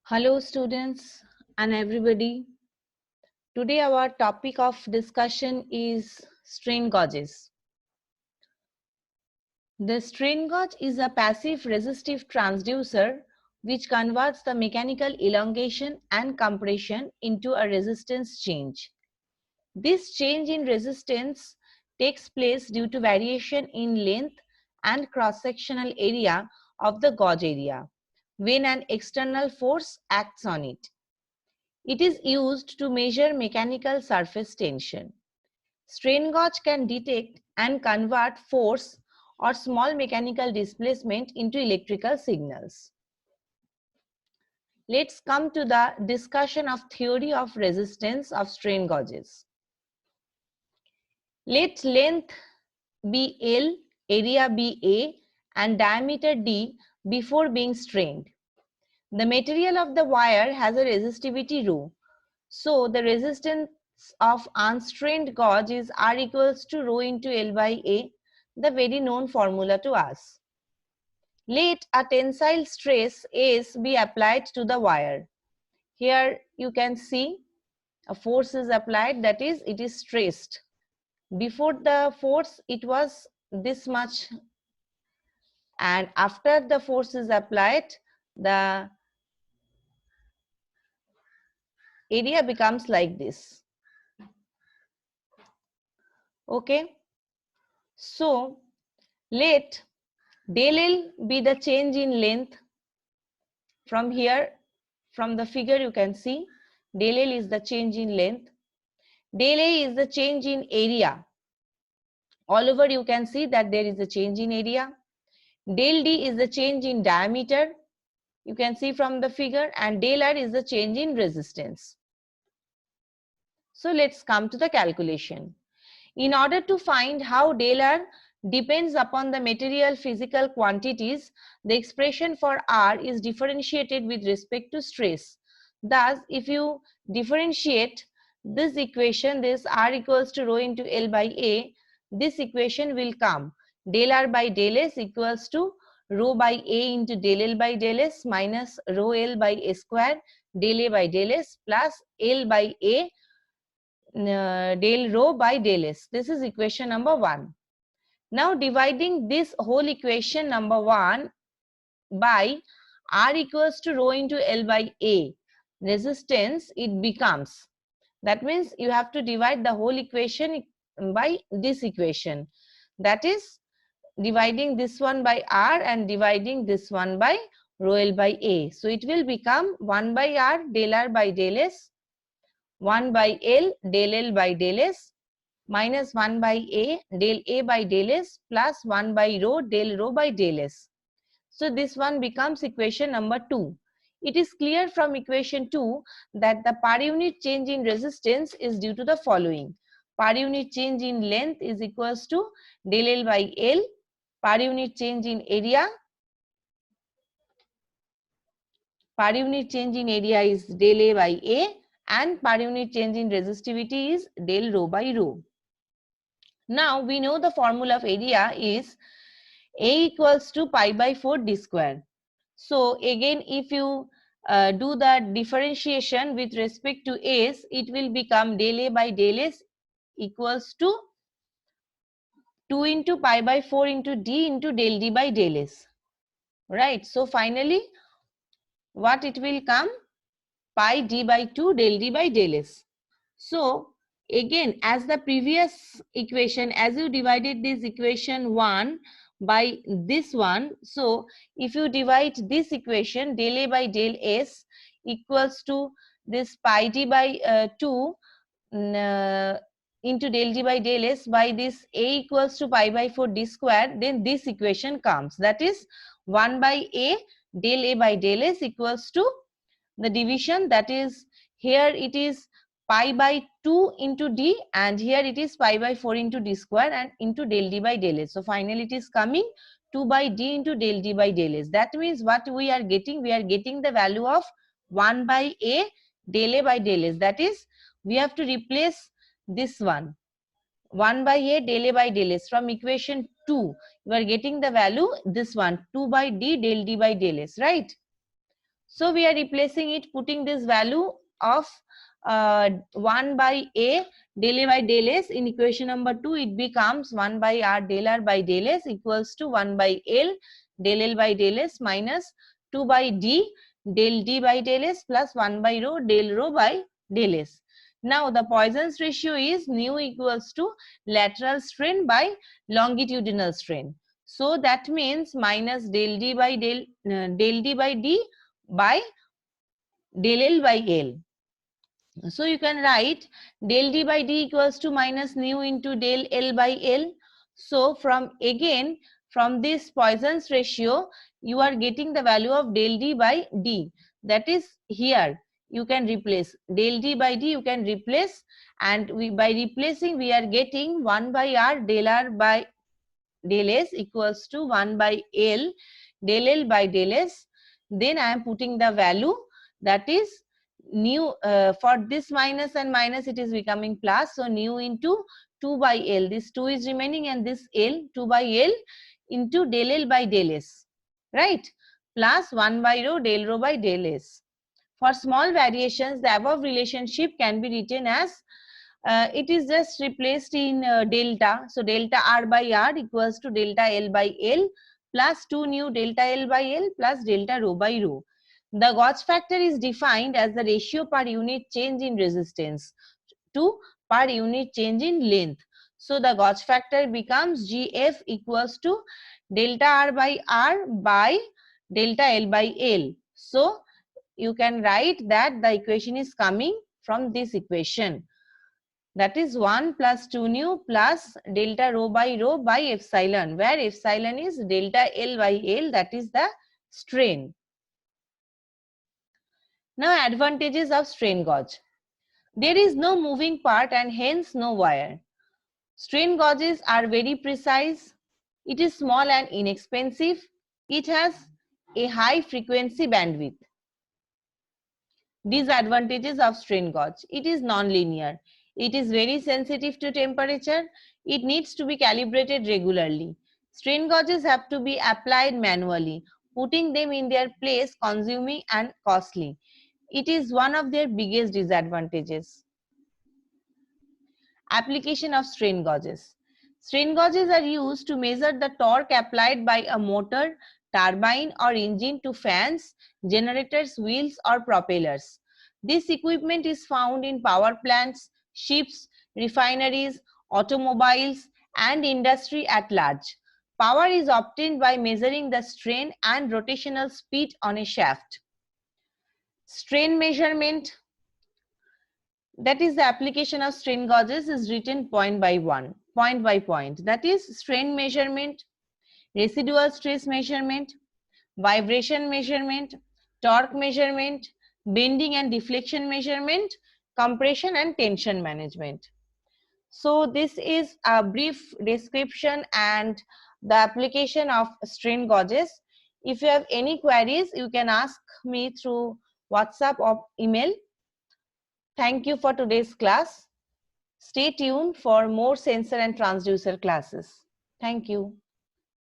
Hello students and everybody. Today our topic of discussion is strain gauges. The strain gauge is a passive resistive transducer which converts the mechanical elongation and compression into a resistance change. This change in resistance takes place due to variation in length and cross-sectional area of the gauge area when an external force acts on it. It is used to measure mechanical surface tension. Strain gauge can detect and convert force or small mechanical displacement into electrical signals. Let's come to the discussion of theory of resistance of strain gauges. Let length be L, area be A, and diameter D before being strained. The material of the wire has a resistivity ρ. So the resistance of unstrained gauge is R equals to rho into L by A, the very known formula to us. Let a tensile stress S be applied to the wire. Here you can see a force is applied, that is, it is stressed. Before the force it was this much, and after the force is applied the area becomes like this. Okay, so let del L be the change in length. From here, from the figure you can see del L is the change in length. Del A is the change in area. All over you can see that there is a change in area. Del D is the change in diameter. You can see from the figure, and del R is the change in resistance. So let's come to the calculation. In order to find how del R depends upon the material physical quantities, the expression for R is differentiated with respect to stress. Thus, if you differentiate this equation, this R equals to rho into L by A, this equation will come del R by del S equals to rho by A into del L by del S minus rho L by A square del A by del S plus L by A del rho by del S. This is equation number 1. Now dividing this whole equation number 1 by R equals to rho into L by A resistance, it becomes, that means you have to divide the whole equation by this equation, that is dividing this one by R and dividing this one by rho L by A. So it will become 1 by R del R by del S, 1 by L del L by del S minus 1 by A del A by del S plus 1 by rho del rho by del S. So this one becomes equation number 2. It is clear from equation 2 that the per unit change in resistance is due to the following. Per unit change in length is equals to del L by L, per unit change in area, per unit change in area is del A by A, and per unit change in resistivity is del rho by rho. Now we know the formula of area is A equals to pi by 4 d square. So again, if you do the differentiation with respect to S, it will become del A by del S equals to 2 into pi by 4 into d into del d by del S. Right. So finally, what it will come? Pi d by 2 del d by del S. So again, as the previous equation, as you divided this equation 1 by this one, so if you divide this equation del A by del S equals to this pi d by 2 into del d by del S by this A equals to pi by 4 d square, then this equation comes, that is 1 by A del A by del S equals to the division, that is here it is pi by 2 into d and here it is pi by 4 into d square and into del d by del S. So finally it is coming 2 by d into del d by del S. That means what we are getting the value of 1 by A del A by del S. That is, we have to replace this one 1 by A del A by del S from equation 2. You are getting the value this one 2 by d del d by del S, right? So we are replacing it, putting this value of 1 by A del A by del S in equation number 2. It becomes 1 by R del R by del S equals to 1 by L del L by del S minus 2 by D del D by del S plus 1 by rho del rho by del S. Now the Poisson's ratio is nu equals to lateral strain by longitudinal strain. So that means minus del D by del D by D by del L by L. So you can write del D by D equals to minus nu into del L by L. So from this Poisson's ratio, you are getting the value of del D by D. That is here you can replace del D by D, you can replace, and by replacing we are getting 1 by R del R by del S equals to 1 by L del L by del S. Then I am putting the value, that is nu, for this minus and minus it is becoming plus, so nu into 2 by L, this 2 is remaining, and this L 2 by L into del L by del S, right, plus 1 by rho del rho by del S. For small variations, the above relationship can be written as it is just replaced in delta. So delta R by R equals to delta L by L plus 2 nu delta L by L plus delta rho by rho. The Gauge factor is defined as the ratio per unit change in resistance to per unit change in length. So the Gauge factor becomes GF equals to delta R by R by delta L by L. So you can write that the equation is coming from this equation. That is 1 plus 2 nu plus delta rho by epsilon, where epsilon is delta L by L, that is the strain. Now advantages of strain gauge. There is no moving part and hence no wire. Strain gauges are very precise. It is small and inexpensive. It has a high frequency bandwidth. Disadvantages of strain gauge. It is non-linear. It is very sensitive to temperature. It needs to be calibrated regularly. Strain gauges have to be applied manually, putting them in their place consuming and costly. It is one of their biggest disadvantages. Application of strain gauges. Strain gauges are used to measure the torque applied by a motor, turbine or engine to fans, generators, wheels or propellers. This equipment is found in power plants, ships, refineries, automobiles and industry at large. Power is obtained by measuring the strain and rotational speed on a shaft. Strain measurement, that is the application of strain gauges, is written point by point. That is strain measurement, residual stress measurement, vibration measurement, torque measurement, bending and deflection measurement, compression and tension management. So this is a brief description and the application of strain gauges. If you have any queries, you can ask me through WhatsApp or email. Thank you for today's class. Stay tuned for more sensor and transducer classes. Thank you.